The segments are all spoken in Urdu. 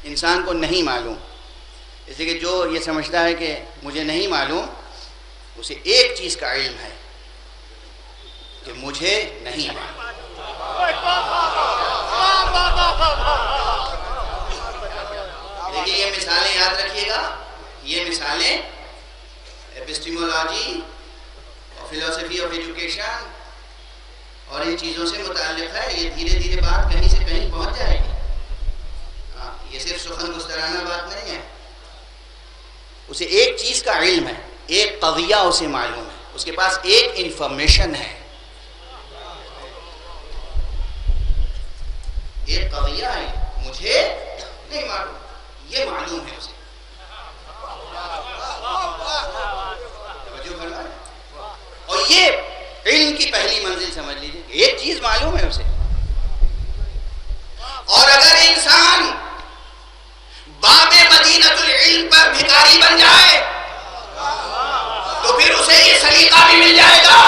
انسان کو نہیں معلوم، اس لیے کہ جو یہ سمجھتا ہے کہ مجھے نہیں معلوم، اسے ایک چیز کا علم ہے کہ مجھے نہیں معلوم۔ لیکن یہ مثالیں یاد رکھیے گا، یہ مثالیں ایپسٹیمولوجی اور فلسفی آف ایجوکیشن اور ان چیزوں سے متعلق ہے۔ یہ دھیرے دھیرے بات کہیں سے کہیں پہنچ جائے گی۔ یہ صرف سخن گسترانہ بات نہیں ہے۔ اسے ایک چیز کا علم ہے، ایک قضیہ اسے معلوم ہے، اس کے پاس ایک انفارمیشن ہے، ایک قضیہ ہے، مجھے نہیں معلوم، یہ معلوم ہے اسے۔ اور یہ علم کی پہلی منزل سمجھ لیجیے، ایک چیز معلوم ہے اسے۔ اور اگر انسان باب مدینۃ العلم پر بھکاری بن جائے تو پھر اسے یہ سلیقہ بھی مل جائے گا،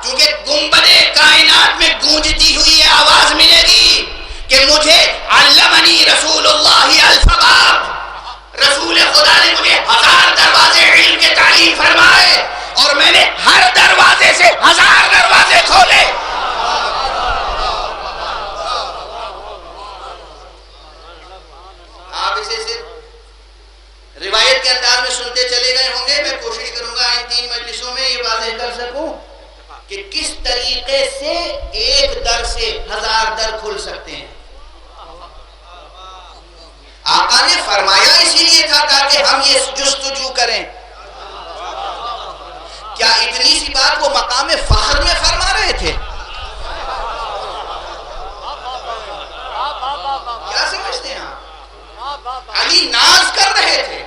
کیونکہ گنبد کائنات میں گونجتی ہوئی یہ آواز ملے گی کہ مجھے علمنی رسول اللہ الفباب، رسول خدا نے مجھے 1000 دروازے علم کے تعلیم فرمائے اور میں نے ہر دروازے سے 1000 دروازے کھولے۔ آپ اسے صرف روایت کے انداز میں سنتے چلے گئے ہوں گے۔ میں کوشش کروں گا ان 3 مجلسوں میں یہ واضح کر سکوں کہ کس طریقے سے ایک در سے 1000 در کھل سکتے ہیں۔ آقا نے فرمایا اسی لیے تھا تاکہ ہم یہ جستجو کریں۔ کیا اتنی سی بات وہ مقام فخر میں فرما رہے تھے؟ کیا سمجھتے ہیں آپ؟ علی ناز کر رہے تھے،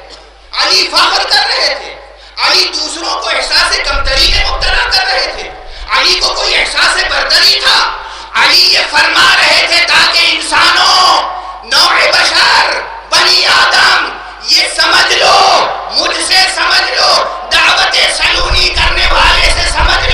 علی فخر کر رہے تھے، علی دوسروں کو احساس کمتری میں مبتلا کر رہے تھے، علی کو کوئی احساس بردری تھا۔ علی یہ فرما رہے تھے تاکہ انسانوں، نوع بشر، بنی آدم یہ سمجھ لو، مجھ سے سمجھ لو، دعوت سلونی کرنے والے سے سمجھ